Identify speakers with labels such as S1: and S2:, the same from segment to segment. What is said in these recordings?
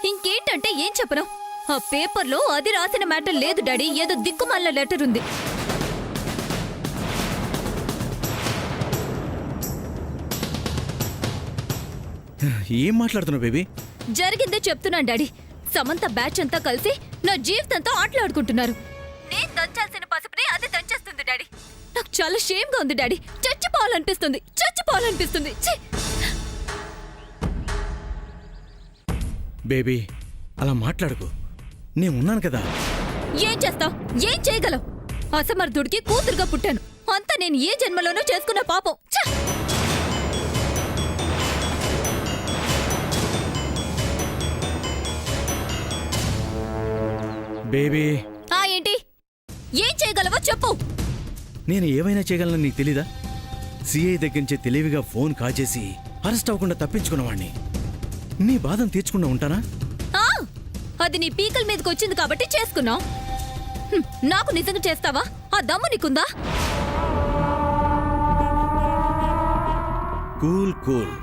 S1: ఇంకేంటంటే ఏం చెప్పను? ఆ పేపర్లో అది రాసిన మ్యాటర్ లేదు డాడీ, ఏదో దిక్కుమాలిన లెటర్ ఉంది.
S2: ఏం మాట్లాడుతున్నావు బేబీ?
S1: జరిగిందే చెప్తున్నాను డాడీ. సమంత బ్యాచ్ అంతా కలిసి నా జీవితంతో ఆటలాడుకుంటున్నారు. నేను దంచాల్సిన పసుపుని అది దంచేస్తుంది డాడీ. నాకు చాలా షేమ్ గా ఉంది డాడీ. చచ్చిపోవాలనిపిస్తుంది. ఛీ!
S2: బేబీ అలా మాట్లాడుకో, నేనున్నాను కదా.
S1: ఏం చేస్తావ్? ఏం చేయగలవు? అసమర్థుడికి కూతురుగా పుట్టాను. అంతా నేను ఏ జన్మలోనూ చేసుకున్న పాపం.
S2: బేబీ
S1: ఏంటి? ఏం చేయగలవో చెప్పు.
S2: నేను ఏమైనా చేయగలను నీకు తెలీదా? సిఐ దగ్గర నుంచి తెలివిగా ఫోన్ కాజేసి అరెస్ట్ అవ్వకుండా తప్పించుకున్నవాణ్ణి. నీ బాధను తీర్చుకుండా ఉంటానా?
S1: అది నీ పీకల మీదకి వచ్చింది కాబట్టి చేసుకున్నావు. నాకు నిజంగా చేస్తావా? ఆ దమ్ము నీకుందా?
S2: Cool cool.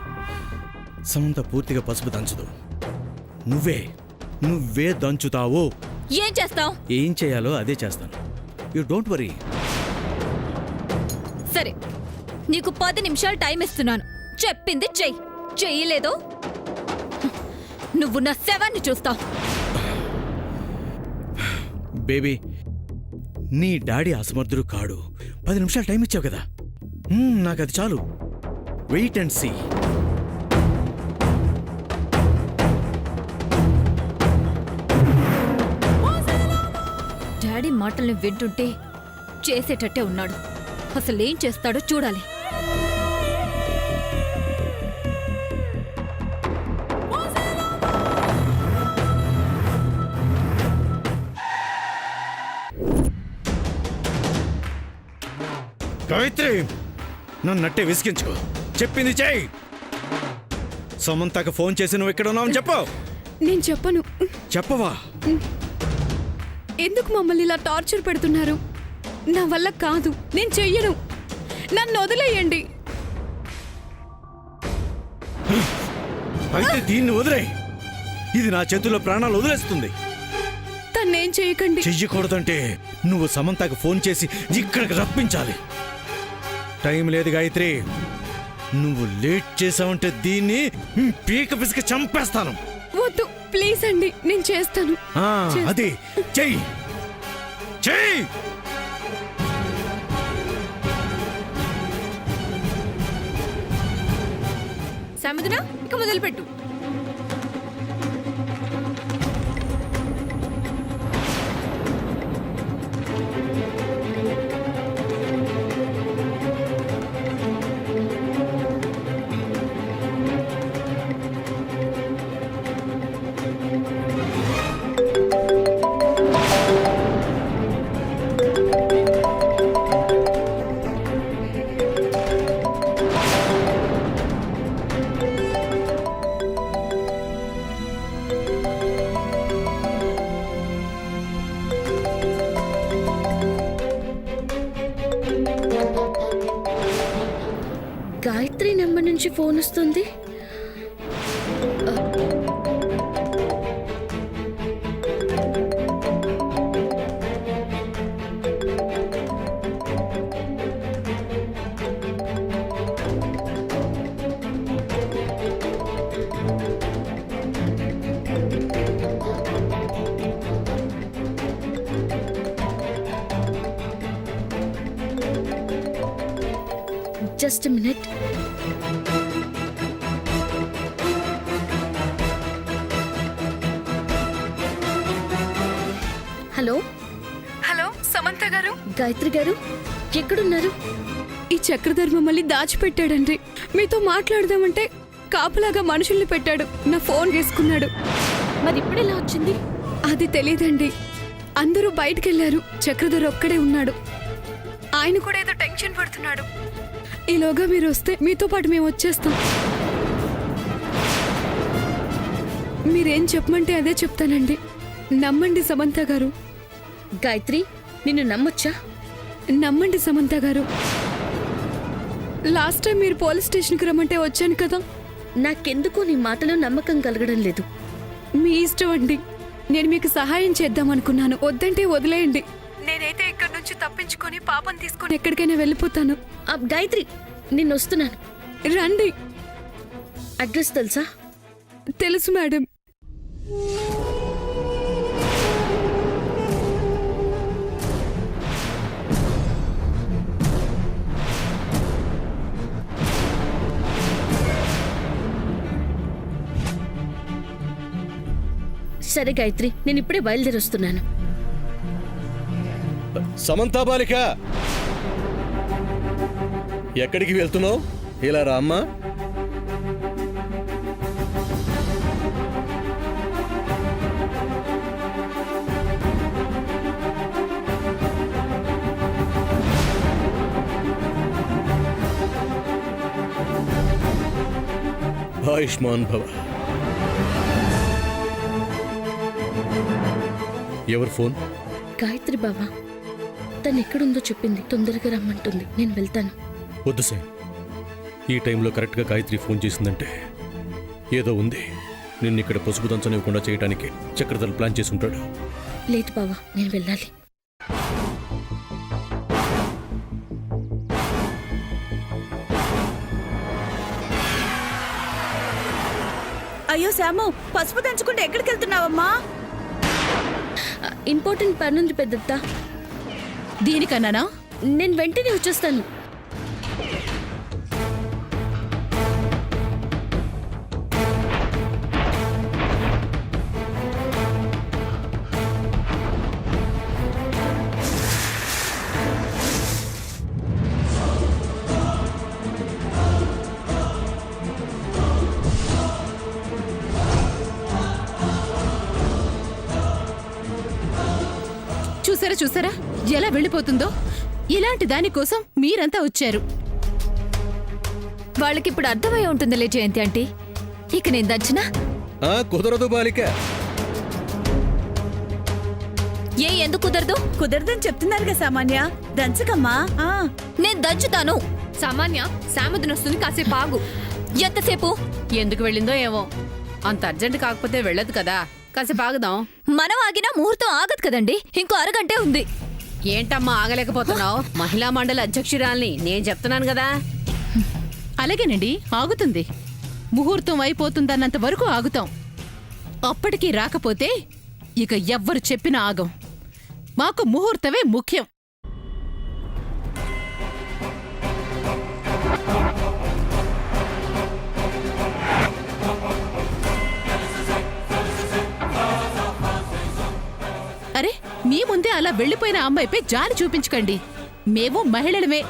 S2: సమంత పూర్తిగా పసుపు దంచదు. నువ్వే దంచుతావు.
S1: ఏం చేస్తావు?
S2: ఏం చేయాలో అదే చేస్తాను. You don't worry.
S1: సరే, నీకు 10 నిమిషాలు టైం ఇస్తున్నాను. చెప్పింది చెయ్యి. చెయ్యలేదో నువ్వు నా శవాన్ని చూస్తావు.
S2: బేబీ, నీ డాడీ అసమర్థుడు కాడు. 10 నిమిషాలు టైం ఇచ్చావు కదా, నాకు అది చాలు. Wait and see.
S1: డాడీ మాటల్ని వింటుంటే చేసేటట్టే ఉన్నాడు. అసలేం చేస్తాడో చూడాలి.
S2: గాయత్రి, నన్నట్టే విసిగించుకో. చెప్పింది చెయ్యి. సమంతకు ఫోన్ చేసి నువ్వు ఎక్కడ ఉన్నావు చెప్పు.
S3: నేను చెప్పను.
S2: చెప్పవా?
S3: ఎందుకు మమ్మల్ని ఇలా టార్చర్ పెడుతున్నారు? నా వల్ల కాదు, నేను చెయ్యను. నన్ను వదిలేయండి.
S2: అయితే దీన్ని వదిలేయ్. ఇది నా చేతుల్లో ప్రాణాలు వదిలేస్తుంది.
S3: తన్నేం చేయకండి.
S2: చెయ్యకూడదంటే నువ్వు సమంతకు ఫోన్ చేసి ఇక్కడికి రప్పించాలి. టైం లేదు గాయత్రి. నువ్వు లేట్ చేసావంటే దీన్ని పీక పిసికి చంపేస్తాను.
S3: వద్దు ప్లీజ్ అండి, నేను చేస్తాను.
S2: అది చెయ్యి. చెయ్యి.
S1: సముద్ర, ఇక మొదలుపెట్టు.
S4: గాయత్రి నెంబర్ నుంచి ఫోన్ వస్తుంది. Just minute. Hello
S3: hello Samantha గారు.
S4: గాయత్రి గారు ఎక్కడున్నారు?
S3: ఈ చక్రధర్ మమ్మల్ని దాచిపెట్టాడండి. మీతో మాట్లాడదామంటే కాపులాగా మనుషుల్ని పెట్టాడు. నా ఫోన్ తీసుకున్నాడు.
S4: మరి ఇప్పుడెలా వచ్చింది?
S3: అది తెలీదండి. అందరూ బయటికెళ్లారు. చక్రధర్ ఒక్కడే ఉన్నాడు. ఆయన కూడా ఏదో టెన్షన్ పడుతున్నాడు. ఈలోగా మీరు వస్తే మీతో పాటు మేము వచ్చేస్తాం. మీరేం చెప్పమంటే అదే చెప్తానండి. నమ్మండి సమంత గారు.
S4: గాయత్రి, నిన్ను నమ్మొచ్చా?
S3: నమ్మండి సమంత గారు. లాస్ట్ టైం మీరు పోలీస్ స్టేషన్కి రమ్మంటే వచ్చాను కదా.
S4: నాకెందుకో నీ మాటలో నమ్మకం కలగడం లేదు.
S3: మీ ఇష్టం అండి. నేను మీకు సహాయం చేద్దాం అనుకున్నాను. వద్దంటే వదిలేయండి. నేనైతే ఇక్కడ నుంచి తప్పించుకొని పాపం తీసుకొని ఎక్కడికైనా వెళ్ళిపోతాను.
S4: గాయత్రి, నేను వస్తున్నాను.
S3: రండి.
S4: అడ్రస్ తెలుసా?
S3: తెలుసు మేడం.
S4: సరే గాయత్రి, నేను ఇప్పుడే బయలుదేరొస్తున్నాను.
S2: సమంతా బాలిక, ఎక్కడికి వెళ్తున్నావు? ఇలా రామ్మా. ఆయుష్మాన్ భవ. ఎవరు ఫోన్?
S4: గాయత్రి బావా, తను ఎక్కడుందో చెప్పింది. తొందరగా రమ్మంటుంది. నేను వెళ్తాను.
S2: వద్దు సార్, ఈ టైంలో కరెక్ట్గా గాయత్రి ఫోన్ చేసిందంటే ఏదో ఉంది. నిన్ను ఇక్కడ పసుపు దంచనివ్వకుండా చేయడానికి చక్రధర్ ప్లాన్ చేసి ఉంటాడు.
S4: లేదు బావా, నేను వెళ్ళాలి.
S5: అయ్యో శాము, పసుపు దంచుకుంటే ఎక్కడికి వెళ్తున్నావమ్మా?
S4: ఇంపార్టెంట్ పని ఉంది పెద్దత్త.
S5: దీనికన్నానా?
S4: నేను వెంటనే వచ్చేస్తాను.
S5: చూసారా ఎలా వెళ్ళిపోతుందో? ఇలాంటి దానికోసం మీరంతా వచ్చారు.
S1: వాళ్ళకిప్పుడు అర్థమై ఉంటుందిలే జయంతి ఆంటీ. ఇక నేను దంచినా
S2: కుదరదు బాలిక.
S1: ఎందుకు కుదరదు?
S5: కుదరదని చెప్తున్నారుగా సామాన్య. దంచకమ్మా.
S1: నేను దంచుతాను.
S3: సామాన్య, సాముద్రం వస్తుంది, కాసేపు ఆగు.
S1: ఎంతసేపు?
S3: ఎందుకు వెళ్ళిందో ఏమో. అంత అర్జెంట్ కాకపోతే వెళ్ళదు కదా, కాసేపు ఆగుదాం.
S1: మనం ఆగినా ముహూర్తం ఆగదు కదండి. ఇంకో అరగంటే ఉంది.
S3: ఏంటమ్మా ఆగలేకపోతున్నావు? మహిళా మండలి అధ్యక్షురాల్ని నేను చెప్తున్నాను కదా. అలాగేనండి, ఆగుతుంది. ముహూర్తం అయిపోతుందన్నంత వరకు ఆగుతాం. అప్పటికీ రాకపోతే ఇక ఎవ్వరు చెప్పినా ఆగం. మాకు ముహూర్తమే ముఖ్యం. అరే, మీ ముందే అలా వెళ్ళిపోయిన అమ్మాయిపై జాలి చూపించకండి. మేము మహిళలమే,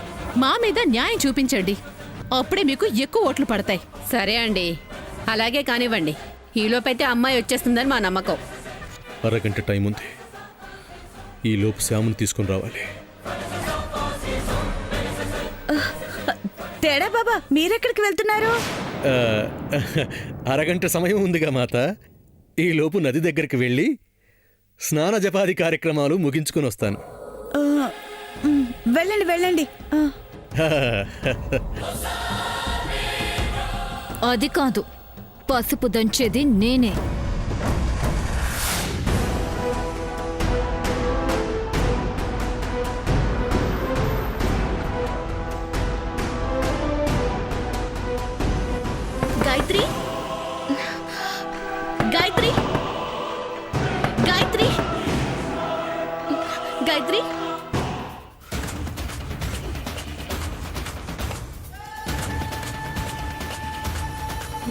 S3: మా మీద న్యాయం చూపించండి. అప్పుడే మీకు ఎక్కువ ఓట్లు పడతాయి. సరే అండి, అలాగే కానివ్వండి. ఈలోపైతే అమ్మాయి వచ్చేస్తుందని మా నమ్మకం.
S2: అరగంట టైం ఉంది. ఈ లోపు శ్యాముని తీసుకుని రావాలి.
S5: తేడా బాబా, మీరెక్కడికి వెళ్తున్నారు?
S2: అరగంట సమయం ఉందిగా మాత. ఈ లోపు నది దగ్గరికి వెళ్ళి స్నాన జపాది కార్యక్రమాలు ముగించుకుని వస్తాను.
S5: వెళ్ళండి వెళ్ళండి.
S1: అది కాదు, పసుపు దంచేది నేనే.
S4: గాయత్రి, గాయత్రి, గాయత్రి, గాయత్రి.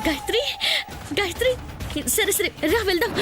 S4: గాయత్రి, గాయత్రి, సరే సరే రా వెళ్దాం.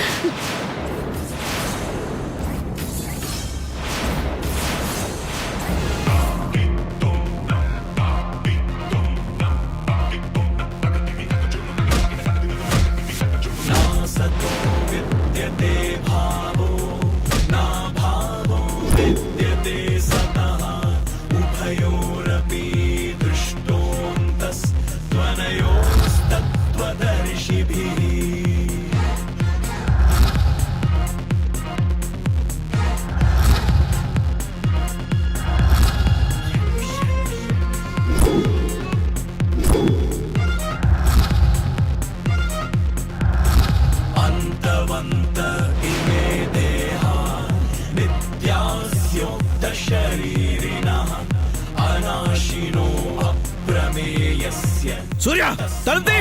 S2: సూర్య తలుపుతీ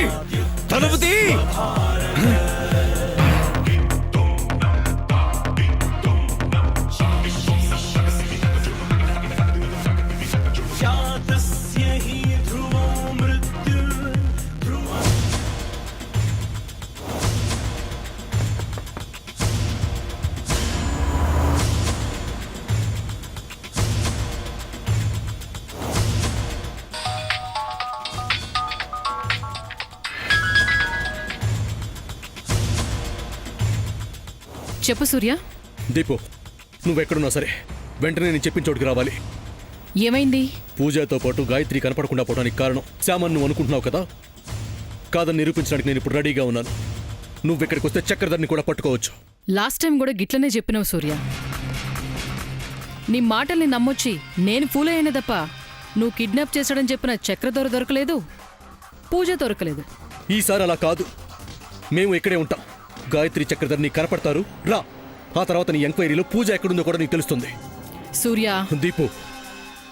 S2: తలుపుతీ
S3: చెప్పు సూర్య,
S6: దీపు నువ్వెక్కడున్నా సరే వెంటనే నేను చెప్పిన చోటుకి రావాలి.
S3: ఏమైంది?
S6: పూజతో పాటు గాయత్రి కనపడకుండా పోవడానికి కారణం శ్యామన్ నువ్వు అనుకుంటున్నావు కదా. కాదని నిరూపించడానికి నేను ఇప్పుడు రెడీగా ఉన్నాను. నువ్వు ఇక్కడికి వస్తే చక్రధర్ని కూడా పట్టుకోవచ్చు.
S3: లాస్ట్ టైం కూడా గిట్లనే చెప్పినావు సూర్య. నీ మాటల్ని నమ్మొచ్చి నేను ఫూల్ అయ్యానే తప్ప నువ్వు కిడ్నాప్ చేశాడని చెప్పిన చక్రధర దొరకలేదు, పూజ దొరకలేదు.
S6: ఈసారి అలా కాదు, మేము ఇక్కడే ఉంటాం. గాయత్రి చక్రధర్ని కనపడతారు, రా. ఆ తర్వాత నీ ఎంక్వైరీలో పూజ ఎక్కడుందో కూడా నీకు తెలుస్తుంది.
S3: సూర్య,
S6: దీపు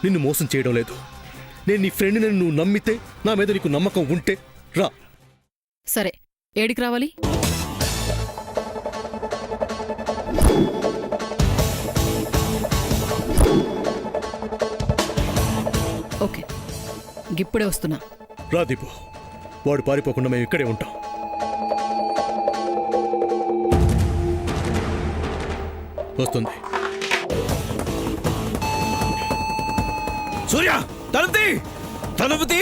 S6: నిన్ను మోసం చేయడం లేదు. నేను నీ ఫ్రెండ్ని నువ్వు నమ్మితే, నా మీద నీకు నమ్మకం ఉంటే రా.
S3: సరే, ఏడికి రావాలి? ఓకే, గిప్పుడే వస్తున్నా.
S6: రా దీపు, వాడు పారిపోకుండా మేము ఇక్కడే ఉంటాం. వస్తుంది.
S2: సూర్య తలుపుతీ తలుపుతీ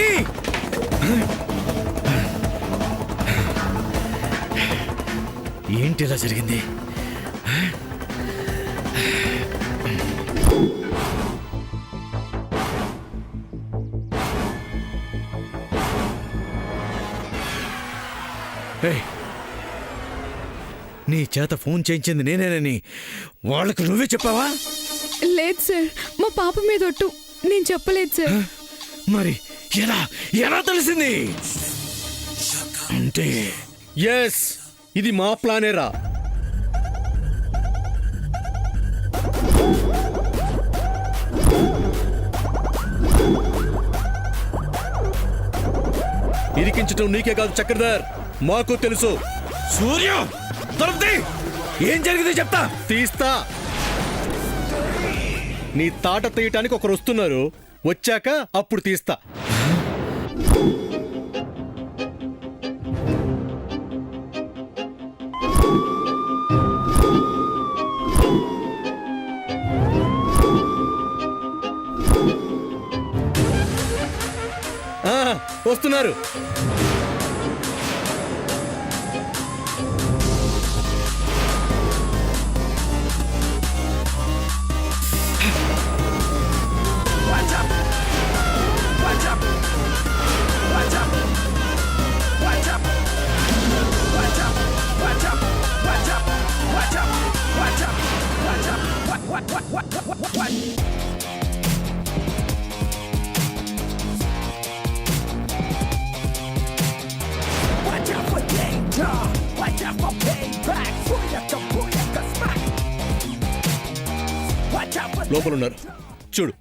S2: ఏంటి ఇలా జరిగింది? ఏయ్, నీ చేత ఫోన్ చేయించింది నేనేనని వాళ్ళకు నువ్వే చెప్పావా?
S5: లేదు సార్, మా పాప మీద ఒట్టు, నేను చెప్పలేదు సార్.
S2: మరి ఎలా ఎలా తెలిసింది? అంటే
S6: ఎస్, ఇది మా ప్లానేరా. ఇరికించటం నీకే కాదు చక్రధర్, మాకు తెలుసు.
S2: సూర్య తలుపుతీ ఏం జరిగింది చెప్తా.
S6: తీస్తా. నీ తాట తీయటానికి ఒకరు వస్తున్నారు, వచ్చాక అప్పుడు తీస్తా. వస్తున్నారు. లోపలున్నారు, చూడు.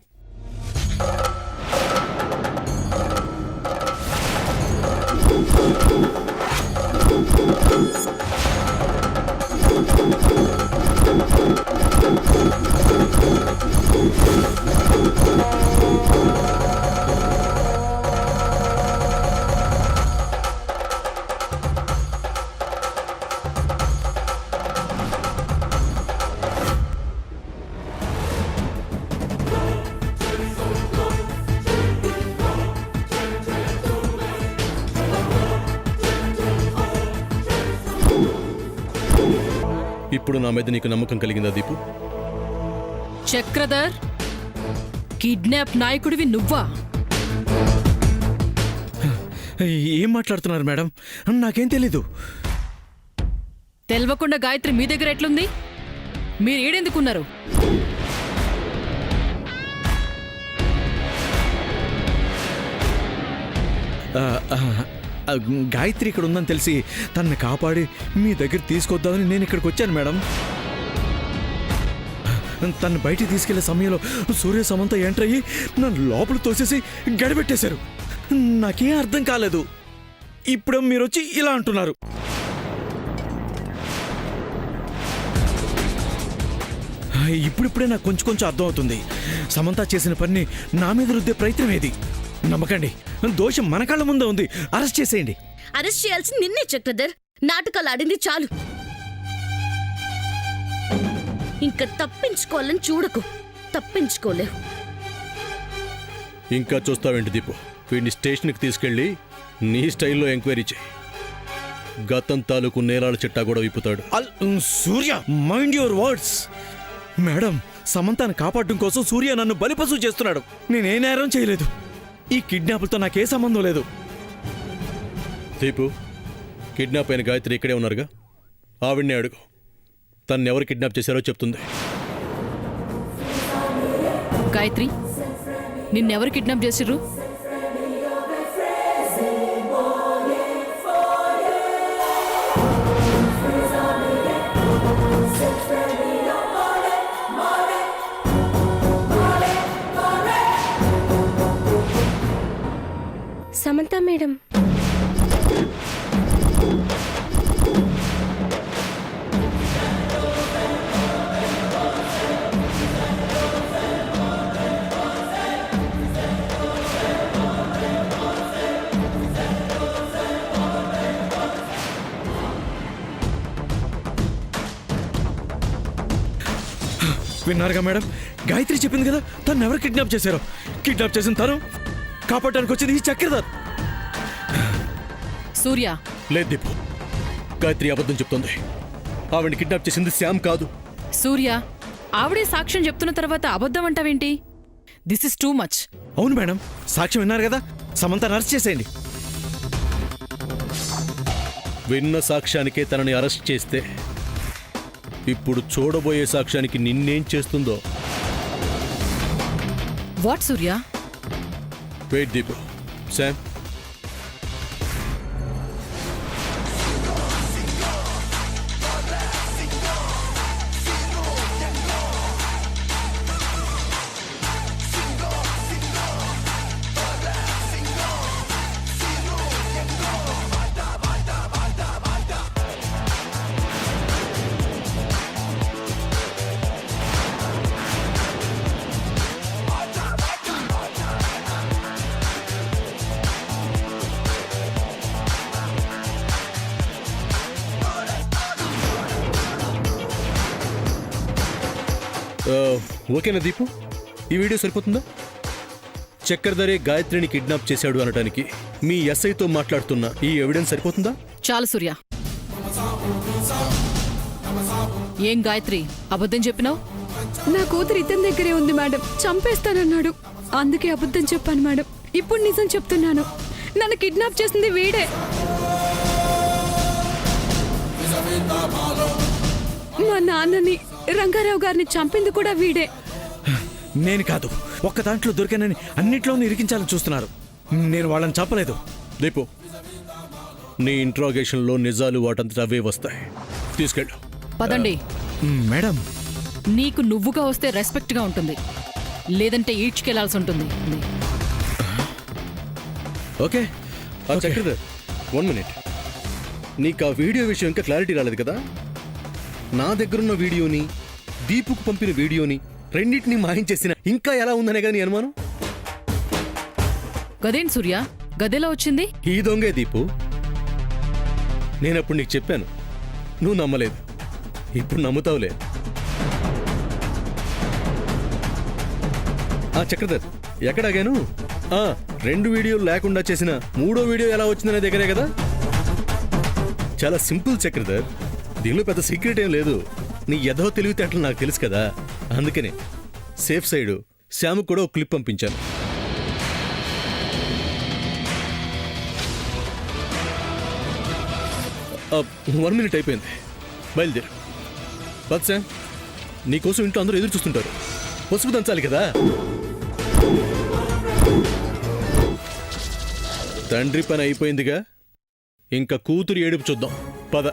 S6: ఇప్పుడు నా మీద నీకు నమ్మకం కలిగిందా దీపు?
S3: చక్రధర్, కిడ్నాప్ నాయకుడివి నువ్వా?
S2: ఏం మాట్లాడుతున్నారు మేడం? నాకేం తెలీదు.
S3: తెలవకుండా గాయత్రి మీ దగ్గర ఎట్లుంది? మీరు ఏడెందుకున్నారు?
S2: గాయత్రి ఇక్కడ ఉందని తెలిసి తనని కాపాడి మీ దగ్గర తీసుకొద్దామని నేను ఇక్కడికి వచ్చాను మేడం. తను బయటికి తీసుకెళ్లే సమయంలో సూర్య సమంత ఎంటర్ అయ్యి నన్ను లోపల తోసేసి గడిపెట్టేశారు. నాకేం అర్థం కాలేదు. ఇప్పుడు మీరు వచ్చి ఇలా అంటున్నారు. ఇప్పుడిప్పుడే నాకు కొంచెం కొంచెం అర్థం అవుతుంది. సమంత చేసిన పని నా మీద రుద్దే ప్రయత్నం ఏది. నమ్మకండి, దోషం మన కళ్ళ ముందే ఉంది. అరెస్ట్ చేసేయండి.
S4: అరెస్ట్ చేయాల్సింది నిన్నే చక్రధర్. నాటకాలు ఆడింది చాలు. ఇంకా తప్పించుకోవాలని చూడకు. తప్పించుకోలేవు.
S6: ఇంకా చూస్తావేంటి దీపు? వీడిని స్టేషన్కి తీసుకెళ్ళి నీ స్టైల్లో ఎంక్వైరీ చేయి. గతం తాలూకు నేరాల చిట్టా కూడా విప్పుతాడు.
S2: సూర్య, మైండ్ యువర్ వర్డ్స్. మేడం, సమంతాను కాపాడడం కోసం సూర్య నన్ను బలిపశువు చేస్తున్నాడు. నేనే నేరం చేయలేదు. ఈ కిడ్నాపులతో నాకే సంబంధం లేదు.
S6: దీపు, కిడ్నాప్ అయిన గాయత్రి ఇక్కడే ఉన్నారుగా, ఆవిడ్నే అడుగు. తను ఎవరు కిడ్నాప్ చేశారో చెప్తుంది.
S3: గాయత్రి, నిన్నెవరు కిడ్నాప్ చేసిర్రు?
S4: సమంత మేడం.
S2: విన్నారుగా మేడం, గాయత్రి చెప్పింది కదా తను ఎవరు కిడ్నాప్ చేశారో. కిడ్నాప్ చేసిన తను కాపాడడానికి వచ్చింది ఈ చక్రధర్.
S3: సూర్య,
S6: లేదు దీపు, గాయత్రి అబద్ధం చెప్తుంది. ఆవిడ్ని కిడ్నాప్ చేసింది శ్యామ్ కాదు.
S3: సూర్య, ఆవిడే సాక్ష్యం చెప్తున్న తర్వాత అబద్ధం అంటావేంటి? This is too much.
S2: అవును మేడం, సాక్ష్యం విన్నారు కదా. సమంతను అరెస్ట్ చేసేయండి.
S6: విన్న సాక్ష్యానికే తనని అరెస్ట్ చేస్తే ఇప్పుడు చూడబోయే సాక్ష్యానికి నిన్నేం చేస్తుందో.
S3: What Surya?
S6: Wait Deepu. Sam, ఓకేనా దీపు? ఈ వీడియో సరిపోతుందా? చక్రధరే గాయత్రిని కిడ్నాప్ చేశాడు అనడానికి మీ ఎస్ఐతో మాట్లాడుతున్న ఈ ఎవిడెన్స్ సరిపోతుందా?
S3: చాలు సూర్య. ఏం గాయత్రి, అబద్ధం చెప్పినావు?
S5: నా కూతురు ఇతని దగ్గరే ఉంది మేడం. చంపేస్తానన్నాడు, అందుకే అబద్ధం చెప్పాను మేడం. ఇప్పుడు నిజం చెప్తున్నాను. నన్ను కిడ్నాప్ చేసింది వీడే. మా నాన్నని, రంగారావు గారిని చంపింది కూడా వీడే.
S2: నేను కాదు, ఒక్క దాంట్లో దొరికానని అన్నిట్లోనూ ఇరికించాలని చూస్తున్నారు. నేను వాళ్ళని చంపలేదు.
S6: దీపు, నీ ఇంట్రాగేషన్లో నిజాలు వాటంతట అవే వస్తాయి. తీసుకెళ్ళు.
S3: పదండి.
S2: మేడం,
S3: నీకు నువ్వుగా వస్తే రెస్పెక్ట్గా ఉంటుంది, లేదంటే ఈడ్చుకెళ్లాల్సి ఉంటుంది.
S2: ఓకే.
S6: చక్రధర్, 1 minute. నీకు ఆ వీడియో విషయం ఇంకా క్లారిటీ రాలేదు కదా? నా దగ్గరున్న వీడియోని, దీపుకు పంపిన వీడియోని రెండింటినీ మాయించేసిన ఇంకా ఎలా ఉందనే కానీ అనుమానం.
S3: గదేంటి సూర్య, గదెలా వచ్చింది?
S6: ఈ దొంగే దీపు. నేనప్పుడు నీకు చెప్పాను, నువ్వు నమ్మలేదు. ఇప్పుడు నమ్ముతావులే. చక్రధర్, ఎక్కడాగాను? 2 వీడియోలు లేకుండా చేసిన 3వ వీడియో ఎలా వచ్చిందనే దగ్గరే కదా. చాలా సింపుల్ చక్రధర్, దీనిలో పెద్ద సీక్రెట్ ఏం లేదు. నీ ఎదో తెలివితేటలు నాకు తెలుసు కదా, అందుకనే సేఫ్ సైడ్ శ్యామ్ కూడా ఒక క్లిప్ పంపించాను. వన్ మినిట్ అయిపోయింది, బయలుదేరు. బట్ శ్యామ్, నీకోసం ఇంట్లో అందరూ ఎదురు చూస్తుంటారు. పసుపు దంచాలి కదా. తండ్రి పని అయిపోయిందిగా, ఇంకా కూతురు ఏడుపు చూద్దాం పద.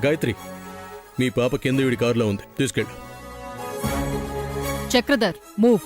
S6: గాయత్రి, మీ పాప కింద వీడి కారులో ఉంది, తీసుకెళ్ళు.
S3: చక్రధర్ మూవ్.